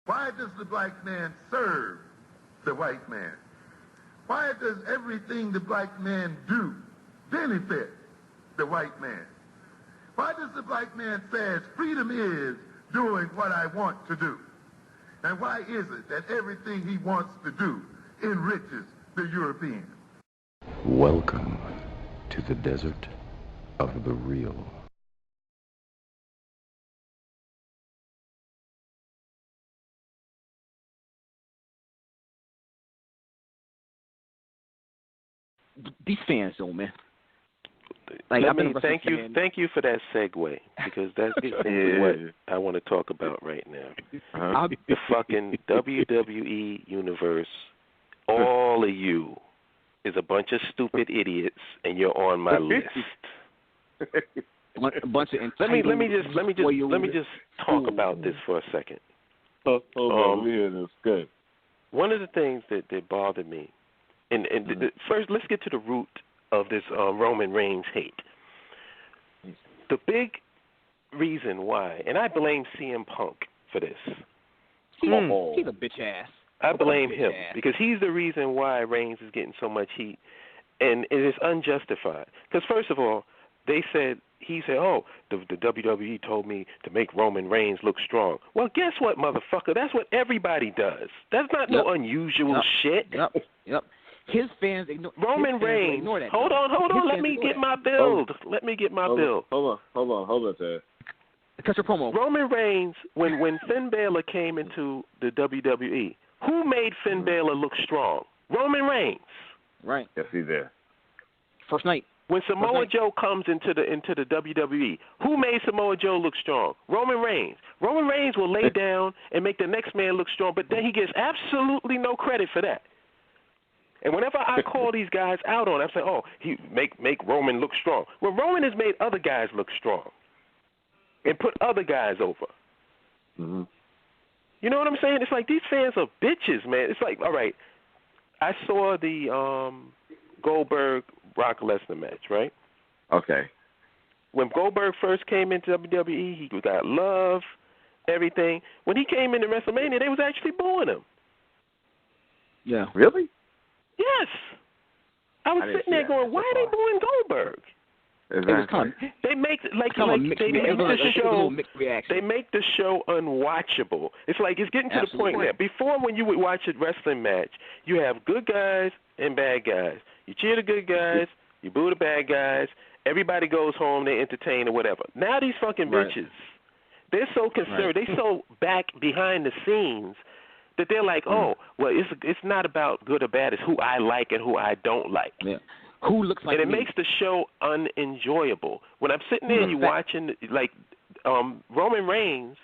Why does the black man serve the white man? Why does everything the black man do benefit the white man? Why does the black man say freedom is doing what I want to do? And why is it that everything he wants to do enriches the European? Welcome to the desert of the real. These fans, though, man. Like, thank you for that segue, because that's exactly what I want to talk about right now. The fucking WWE Universe, all of you is a bunch of stupid idiots, and you're on my list. A bunch of let me just talk about this for a second. Hold on, we hear this. Good. One of the things that bothered me, and first, let's get to the root of this Roman Reigns hate. The big reason why, and I blame CM Punk for this. He's a bitch ass. I blame him because he's the reason why Reigns is getting so much heat, and it is unjustified. Because first of all, he said, oh, the WWE told me to make Roman Reigns look strong. Well, guess what, motherfucker? That's what everybody does. That's not no unusual shit. Yep. His fans ignore Roman Reigns. Hold on. Let me get my build. Hold on, Ted. Cut your promo. Roman Reigns, when Finn Balor came into the WWE, who made Finn Balor look strong? Roman Reigns. Right. Yes, he's there. First night. When Samoa Joe comes into the WWE, who made Samoa Joe look strong? Roman Reigns. Roman Reigns will lay down and make the next man look strong, but then he gets absolutely no credit for that. And whenever I call these guys out on it, I say, oh, he make Roman look strong. Well, Roman has made other guys look strong and put other guys over. Mm-hmm. You know what I'm saying? It's like these fans are bitches, man. It's like, all right, I saw the Goldberg-Brock Lesnar match, right? Okay. When Goldberg first came into WWE, he got love, everything. When he came into WrestleMania, they was actually booing him. Yeah. Really? Yes. I was sitting there going, why are they booing Goldberg? Exactly. It was kind of, they make the show unwatchable. It's like it's getting to the point now. Before, when you would watch a wrestling match, you have good guys and bad guys. You cheer the good guys, you boo the bad guys. Everybody goes home, they entertain or whatever. Now these fucking bitches, they're so concerned, they so back behind the scenes that they're like, oh, well, it's not about good or bad. It's who I like and who I don't like. Yeah. Who looks like and it makes the show unenjoyable. When I'm sitting there and you're watching, like, Roman Reigns,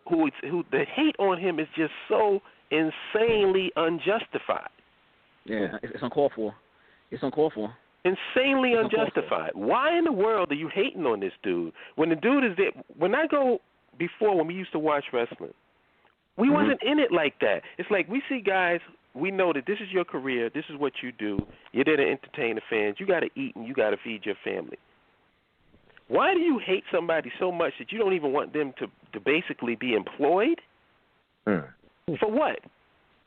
who the hate on him is just so insanely unjustified. Yeah, it's uncalled for. Insanely unjustified. Why in the world are you hating on this dude? When the dude is there, when we used to watch wrestling, we wasn't in it like that. It's like we see guys, we know that this is your career, this is what you do. You're there to entertain the fans. You got to eat and you got to feed your family. Why do you hate somebody so much that you don't even want them to basically be employed? For what?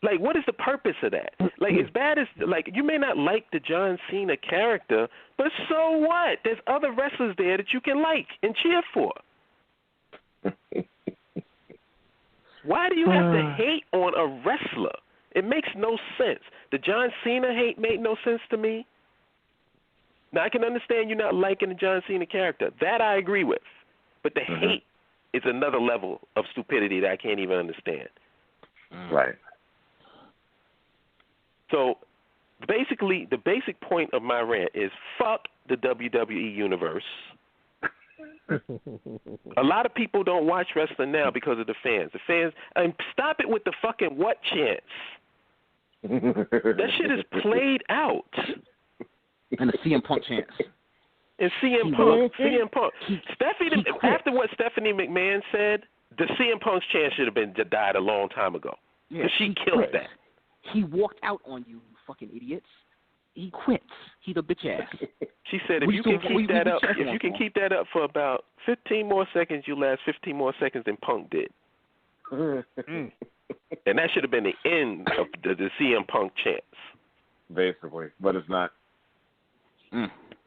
Like, what is the purpose of that? Like, as bad as, like, you may not like the John Cena character, but so what? There's other wrestlers there that you can like and cheer for. Why do you have to hate on a wrestler? It makes no sense. The John Cena hate made no sense to me. Now, I can understand you not liking the John Cena character. That I agree with. But the hate is another level of stupidity that I can't even understand. Right. So, basically, the basic point of my rant is fuck the WWE Universe. A lot of people don't watch wrestling now because of the fans. And stop it with the fucking what chants. That shit is played out. And the CM Punk chants. And CM Punk. After what Stephanie McMahon said, the CM Punk's chant should have been died a long time ago. Because she killed that. He walked out on you fucking idiots. He quits. He's a bitch ass. She said if you can keep that up for about 15 more seconds, you last 15 more seconds than Punk did. And that should have been the end of the CM Punk chants. Basically, but it's not.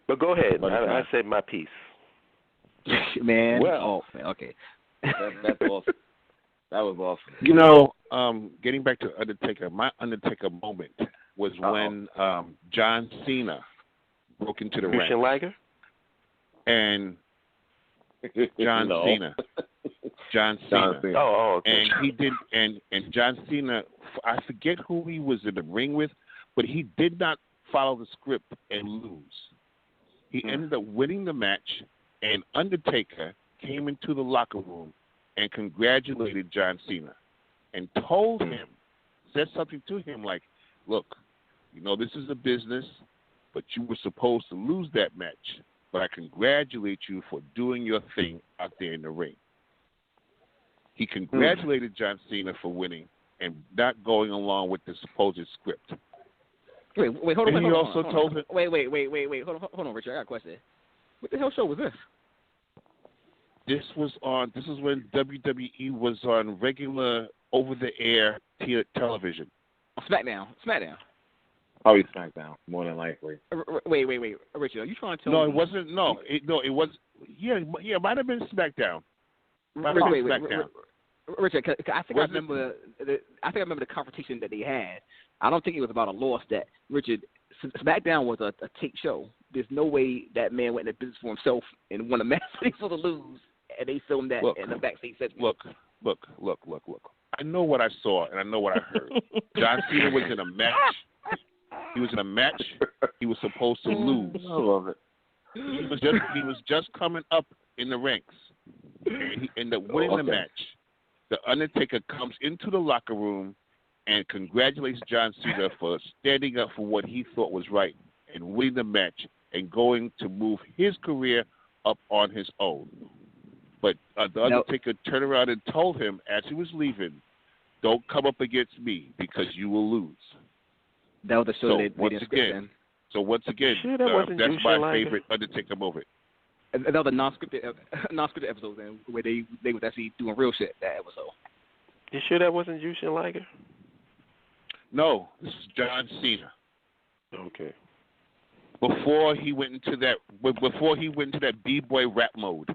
But go ahead. I But said my piece. Man. Well, man, okay. That's awesome. That was awesome. You know, getting back to Undertaker, my Undertaker moment was when John Cena broke into the ring. Jushin Liger? And John No. Cena. John Cena. Oh, okay. And he did, and John Cena, I forget who he was in the ring with, but he did not follow the script and lose. He ended up winning the match, and Undertaker came into the locker room and congratulated John Cena and told him, said something to him like, look, you know, this is a business, but you were supposed to lose that match, but I congratulate you for doing your thing out there in the ring. He congratulated John Cena for winning and not going along with the supposed script. Wait, hold on. And he also told him. Wait. Hold on, Richard. I got a question. What the hell show was this? This is when WWE was on regular over-the-air television. Smackdown. Oh, he's SmackDown, more than likely. Wait, Richard, are you trying to tell No, me? it wasn't. No, it was. Yeah, it might have been SmackDown. Wait, SmackDown. Richard, 'cause I think I remember the confrontation that they had. I don't think it was about a loss. That Richard, SmackDown was a tape show. There's no way that man went into business for himself and won a match that he's supposed to lose, and they filmed that in the backstage segment. Look. I know what I saw and I know what I heard. John Cena was in a match. He was in a match he was supposed to lose. I love it. He was just coming up in the ranks, and he ended up winning the match. The Undertaker comes into the locker room and congratulates John Cena for standing up for what he thought was right and winning the match and going to move his career up on his own. But the Undertaker turned around and told him as he was leaving, "Don't come up against me because you will lose." That was the show they didn't script in. So once again, that's my favorite Undertaker moment. That was a non-scripted episode then, where they was actually doing real shit that episode. You sure that wasn't Jushin Liger? No, this is John Cena. Okay. Before he went into that B-boy rap mode.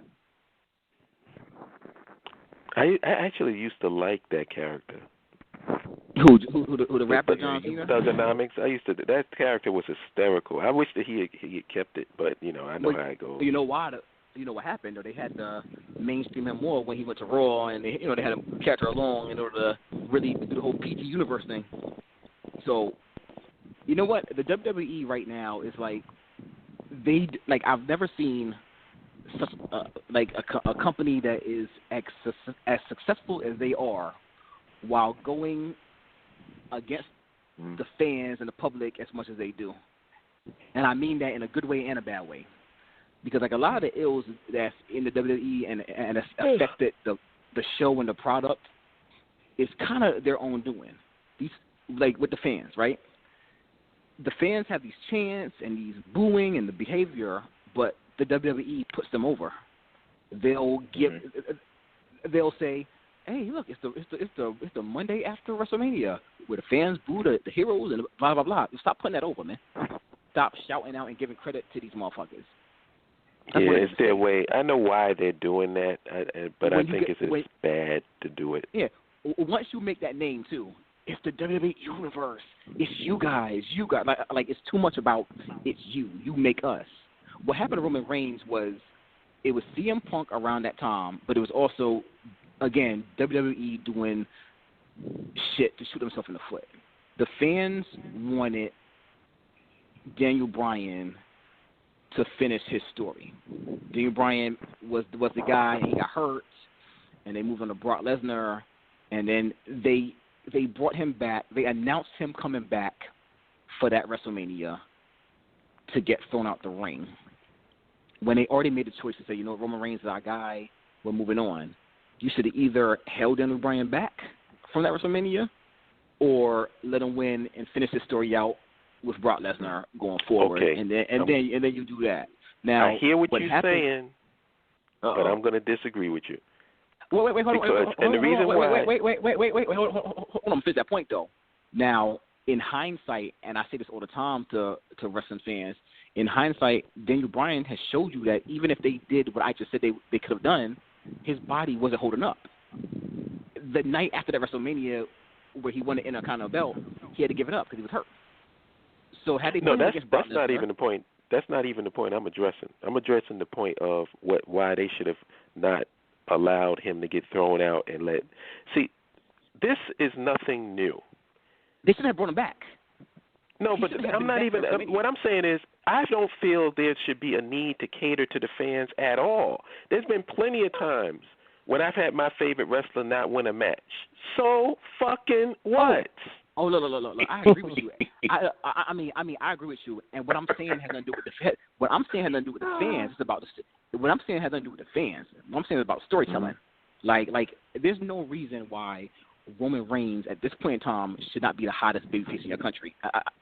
I actually used to like that character. Who the rapper John Cena? Thugonomics. That character was hysterical. I wish that he had kept it, but I know how it goes. You know why? You know what happened? Though they had to mainstream him more when he went to Raw, and they had him character along in order to really do the whole PG Universe thing. So, you know what? The WWE right now is like I've never seen such a company that is as successful as they are, while going against the fans and the public as much as they do. And I mean that in a good way and a bad way. Because a lot of the ills that's in the WWE and it's affected the show and the product is kind of their own doing. These with the fans, right? The fans have these chants and these booing and the behavior, but the WWE puts them over. They'll say, "Hey, look, it's the Monday after WrestleMania where the fans boo the heroes and blah blah blah." Stop putting that over, man. Stop shouting out and giving credit to these motherfuckers. Yeah, it's their way. I know why they're doing that, but I think it's bad to do it. Yeah, once you make that name too, it's the WWE Universe. It's you guys. Like it's too much about it's you. You make us. What happened to Roman Reigns was it was CM Punk around that time, but it was also again WWE doing shit to shoot himself in the foot. The fans wanted Daniel Bryan to finish his story. Daniel Bryan was the guy, and he got hurt, and they moved on to Brock Lesnar, and then they brought him back. They announced him coming back for that WrestleMania to get thrown out the ring. When they already made the choice to say, Roman Reigns is our guy, we're moving on. You should have either held Daniel Bryan back from that WrestleMania or let him win and finish his story out with Brock Lesnar going forward, okay. and then you do that. Now I hear what you're happened, saying, but I'm going to disagree with you. Wait, hold on. And the reason why. Wait, hold on. Finish that point though. Now, in hindsight, and I say this all the time to wrestling fans, in hindsight, Daniel Bryan has showed you that even if they did what I just said they could have done, his body wasn't holding up. The night after that WrestleMania, where he won the Intercontinental belt, he had to give it up because he was hurt. So had they put him against Brock Lesnar, not even the point. That's not even the point I'm addressing. I'm addressing the point of why they should have not allowed him to get thrown out and let. See, this is nothing new. They should have brought him back. No, but I'm not even. What I'm saying is, I don't feel there should be a need to cater to the fans at all. There's been plenty of times when I've had my favorite wrestler not win a match. So fucking what? Oh, look. I agree with you. I mean, I agree with you. And what I'm saying has nothing to do with the what I'm saying has nothing to do with the fans. It's about what I'm saying has nothing to do with the fans. What I'm saying is about storytelling. Mm-hmm. Like, there's no reason why Roman Reigns at this point in time should not be the hottest babyface in your country.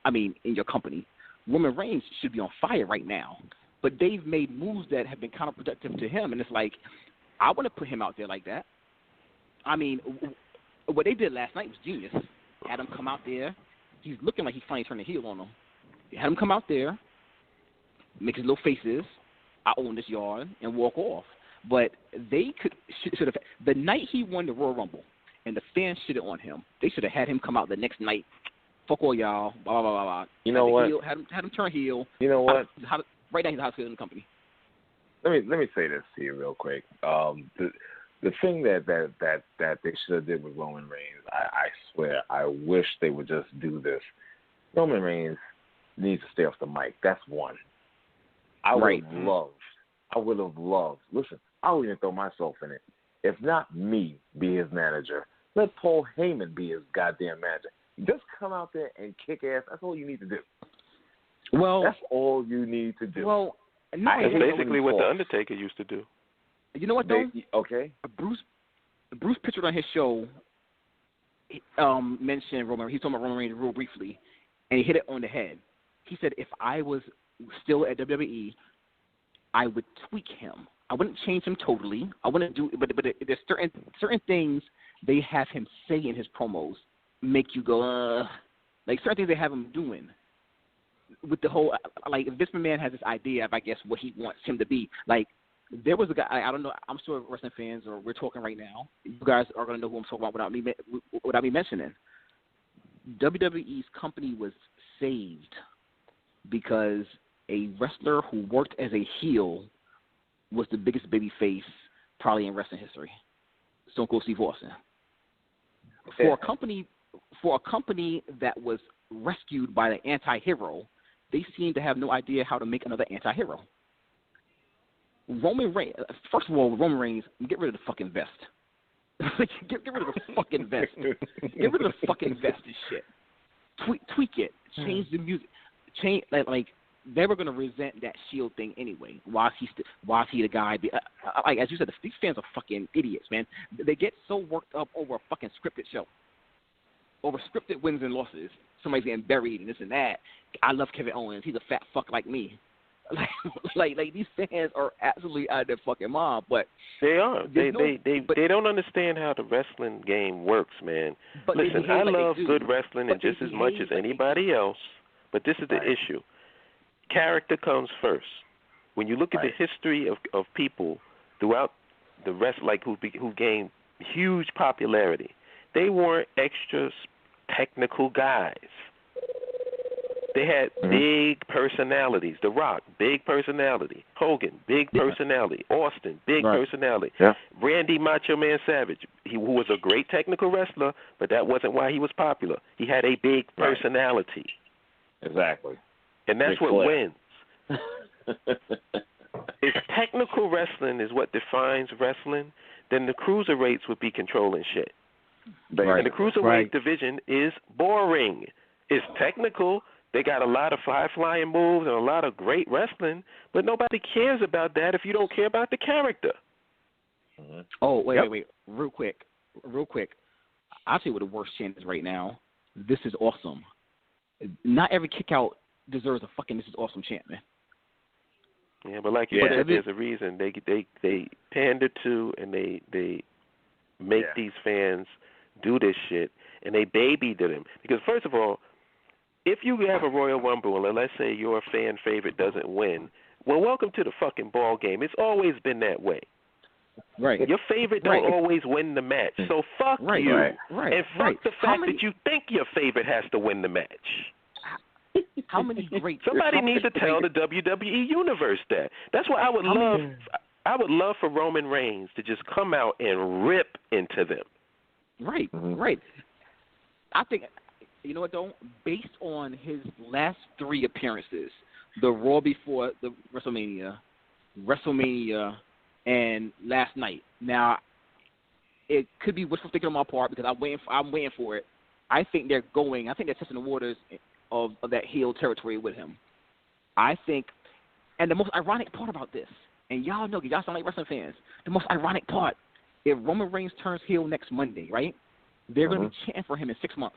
I mean, in your company. Roman Reigns should be on fire right now. But they've made moves that have been counterproductive to him, and it's like, I want to put him out there like that. I mean, what they did last night was genius. Had him come out there. He's looking like he's finally turning heel on him. Had him come out there, make his little faces, I own this yard, and walk off. But they should have, the night he won the Royal Rumble, and the fans shit on him, they should have had him come out the next night. Fuck all y'all, blah, blah, blah, blah. You know what? Had him turn heel. You know what? Right now he's the hottest heel in the company. Let me say this to you real quick. The thing that they should have did with Roman Reigns, I swear, I wish they would just do this. Roman Reigns needs to stay off the mic. That's one. I would have loved. Listen, I would even throw myself in it. If not me be his manager, let Paul Heyman be his goddamn manager. Just come out there and kick ass. That's all you need to do. Well, that's all you need to do. Well, that's basically what the Undertaker used to do. You know what, though? Okay. Bruce Pritchard on his show mentioned Roman. He was talking about Roman Reigns real briefly, and he hit it on the head. He said, if I was still at WWE, I would tweak him. I wouldn't change him totally. I wouldn't do, but there's certain things they have him say in his promos make you go, like certain things they have him doing. With the whole, like, if Vince McMahon has this idea of, I guess, what he wants him to be, like, there was a guy, I don't know, I'm sure wrestling fans, or we're talking right now, you guys are going to know who I'm talking about without me mentioning. WWE's company was saved because a wrestler who worked as a heel was the biggest baby face probably in wrestling history, Stone Cold Steve Austin. For a company that was rescued by the anti-hero, they seem to have no idea how to make another anti-hero. Roman Reigns, first of all, get rid of the fucking vest. get rid of the fucking vest. Get rid of the fucking vest and shit. Tweak it. Change the music. Change like they were gonna resent that Shield thing anyway. Why is he the guy? Like as you said, these fans are fucking idiots, man. They get so worked up over a fucking scripted show, over scripted wins and losses. Somebody's getting buried and this and that. I love Kevin Owens. He's a fat fuck like me. Like these fans are absolutely out of their fucking mind, but they are. They don't understand how the wrestling game works, man. Listen, I love good wrestling and just as much as anybody else, but this is the issue. Character comes first. When you look at the history of people throughout the rest, like who gained huge popularity, they weren't extra technical guys. They had big personalities. The Rock, big personality. Hogan, big personality. Austin, big personality. Yeah. Randy Macho Man Savage, who was a great technical wrestler, but that wasn't why he was popular. He had a big personality. Exactly. And that's what wins. If technical wrestling is what defines wrestling, then the cruiserweights would be controlling shit. And the cruiserweight division is boring. It's technical. They got a lot of high-flying moves and a lot of great wrestling, but nobody cares about that if you don't care about the character. Mm-hmm. Oh, wait. Real quick. I'll tell you what the worst chant is right now. This is awesome. Not every kick-out deserves a fucking this is awesome chant, man. Yeah, but like you said, there's a reason. They pander to and they make these fans do this shit, and they babied them. Because first of all, if you have a Royal Rumble and let's say your fan favorite doesn't win, well, welcome to the fucking ball game. It's always been that way. Right. Your favorite don't always win the match. So fuck you. Right. And fuck the fact that you think your favorite has to win the match. How many great Somebody needs to tell the WWE Universe that. That's why I would love for Roman Reigns to just come out and rip into them. Right. Right. I think, you know what, though? Based on his last 3 appearances, the Raw before the WrestleMania, and last night. Now, it could be wishful thinking on my part because I'm waiting for it. I think they're testing the waters of that heel territory with him. I think, and the most ironic part about this, and y'all know, y'all sound like wrestling fans, the most ironic part, if Roman Reigns turns heel next Monday, right, they're going to be chanting for him in 6 months.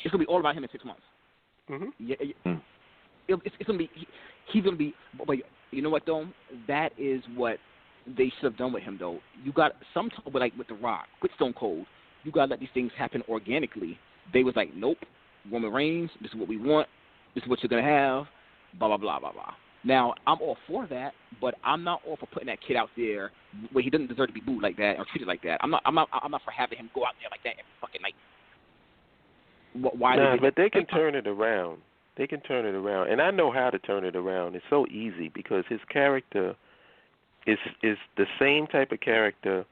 It's going to be all about him in 6 months. It's going to be, he's going to be, but you know what, though? That is what they should have done with him, though. You got some, like with The Rock, with Stone Cold, you got to let these things happen organically. They was like, nope, Roman Reigns, this is what we want, this is what you're going to have, blah, blah, blah, blah, blah. Now, I'm all for that, but I'm not all for putting that kid out there where he doesn't deserve to be booed like that or treated like that. I'm not for having him go out there like that every fucking night. But they can turn it around. They can turn it around, and I know how to turn it around. It's so easy because his character is the same type of character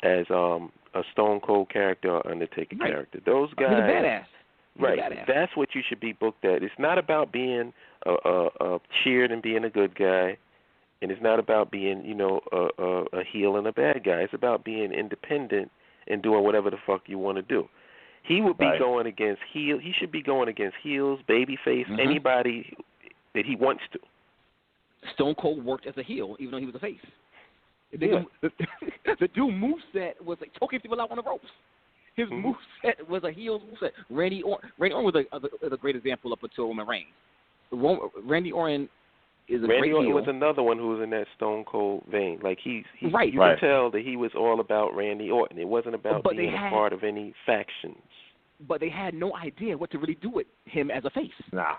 as a Stone Cold character or Undertaker character. Those guys, he's a badass. Right, that's what you should be booked at. It's not about being cheered and being a good guy, and it's not about being a heel and a bad guy. It's about being independent and doing whatever the fuck you want to do. He would be going against heel. He should be going against heels, babyface, anybody that he wants to. Stone Cold worked as a heel, even though he was a face. The dude moveset was like choking people out on the ropes. His moveset was a heel moveset. Randy Orton was a great example up until Roman Reigns. Randy Orton is a great heel. Randy Orton was another one who was in that Stone Cold vein. Like you can tell that he was all about Randy Orton. It wasn't about being a part of any factions. But they had no idea what to really do with him as a face. Nah.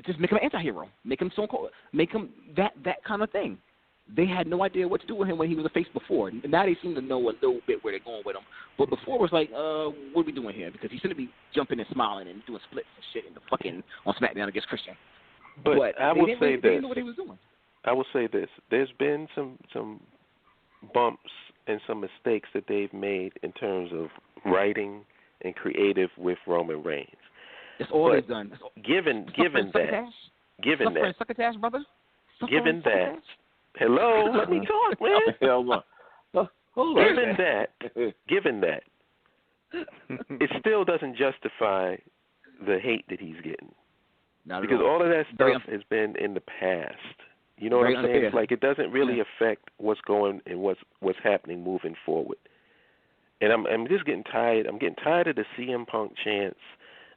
Just make him an anti-hero. Make him Stone Cold. Make him that kind of thing. They had no idea what to do with him when he was a face before. Now they seem to know a little bit where they're going with him. But before it was like, what are we doing here? Because he shouldn't be jumping and smiling and doing splits and shit in the fucking on SmackDown against Christian. But I will say this. They didn't know what he was doing. I will say this. There's been some bumps and some mistakes that they've made in terms of writing and creative with Roman Reigns. That's all they've done. Given that, brother. Given that, hello, let me talk, man. Given that, it still doesn't justify the hate that he's getting. Because all of that stuff has been in the past. You know what I'm saying? It's like it doesn't really affect what's going and what's happening moving forward. And I'm just getting tired. I'm getting tired of the CM Punk chants.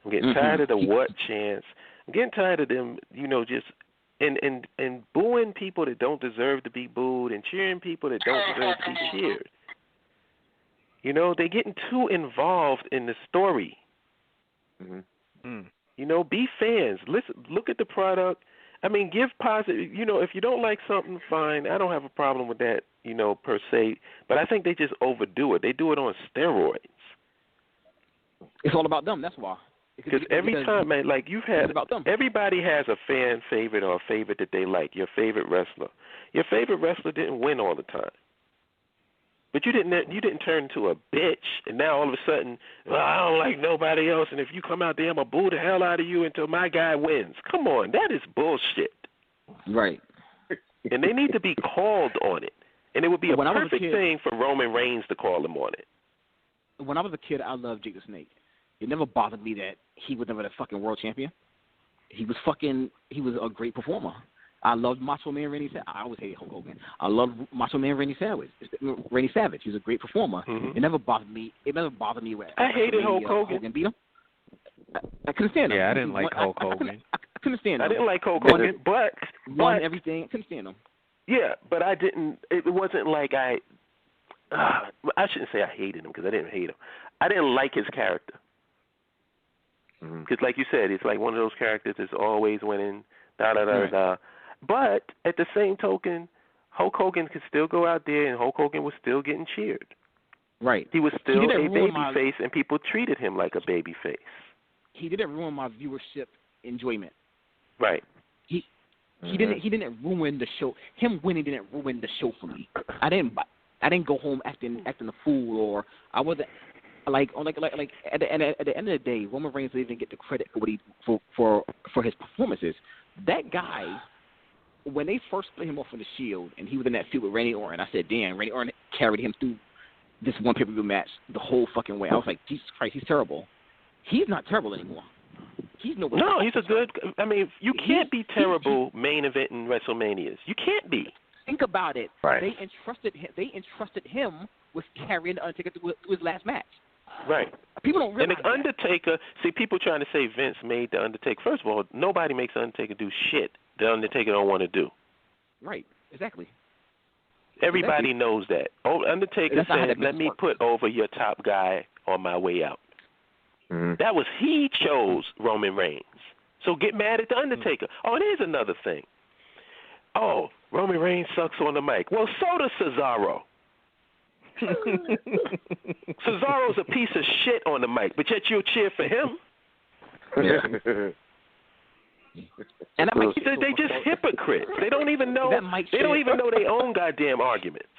I'm getting tired of the what chants. I'm getting tired of them, just and booing people that don't deserve to be booed and cheering people that don't deserve to be cheered. They're getting too involved in the story. Be fans. Listen, look at the product. I mean, give positive. If you don't like something, fine. I don't have a problem with that, per se. But I think they just overdo it. They do it on steroids. It's all about them. That's why. Because every time, man, like everybody has a fan favorite or a favorite that they like. Your favorite wrestler. Your favorite wrestler didn't win all the time. But you didn't turn into a bitch, and now all of a sudden, I don't like nobody else, and if you come out there, I'm going to boo the hell out of you until my guy wins. Come on, that is bullshit. Right. And they need to be called on it. And it would be a perfect thing for Roman Reigns to call them on it. When I was a kid, I loved Jake the Snake. It never bothered me that he was never the fucking world champion. He was a great performer. I loved Macho Man Randy Savage. I always hated Hulk Hogan. I loved Macho Man Randy Savage. He was a great performer. It never bothered me. When I hated Hulk Hogan. Beat him. I couldn't stand him. Yeah, I didn't like Hulk Hogan. I couldn't stand him. I didn't like Hulk Hogan, but won everything. I couldn't stand him. Yeah, but I didn't. It wasn't like I shouldn't say I hated him because I didn't hate him. I didn't like his character. Because, like you said, it's like one of those characters that's always winning, da-da-da-da. But at the same token, Hulk Hogan could still go out there and Hulk Hogan was still getting cheered. Right. He was still a baby face, and people treated him like a baby face. He didn't ruin my viewership enjoyment. Right. He didn't ruin the show. Him winning didn't ruin the show for me. I didn't go home acting a fool, or I wasn't like at the end of the day, Roman Reigns didn't even get the credit for what he for his performances. That guy, when they first split him off from the Shield and he was in that feud with Randy Orton, I said, damn, Randy Orton carried him through this one pay-per-view match the whole fucking way. I was like, Jesus Christ, he's terrible. He's not terrible anymore. He's a good. I mean, you can't be terrible main event in WrestleManias. You can't be. Think about it. Right. They entrusted him with carrying the Undertaker through his last match. Right. People don't realize and the Undertaker, see, people trying to say Vince made the Undertaker. First of all, nobody makes the Undertaker do shit the Undertaker don't want to do. Right. Exactly. Everybody knows that. Undertaker said, let me put over your top guy on my way out. That was, he chose Roman Reigns. So get mad at the Undertaker. Oh, there's another thing. Oh, Roman Reigns sucks on the mic. Well, so does Cesaro. Cesaro's a piece of shit on the mic, but yet you'll cheer for him. And they just hypocrites. They don't even know. They don't even know their own goddamn arguments.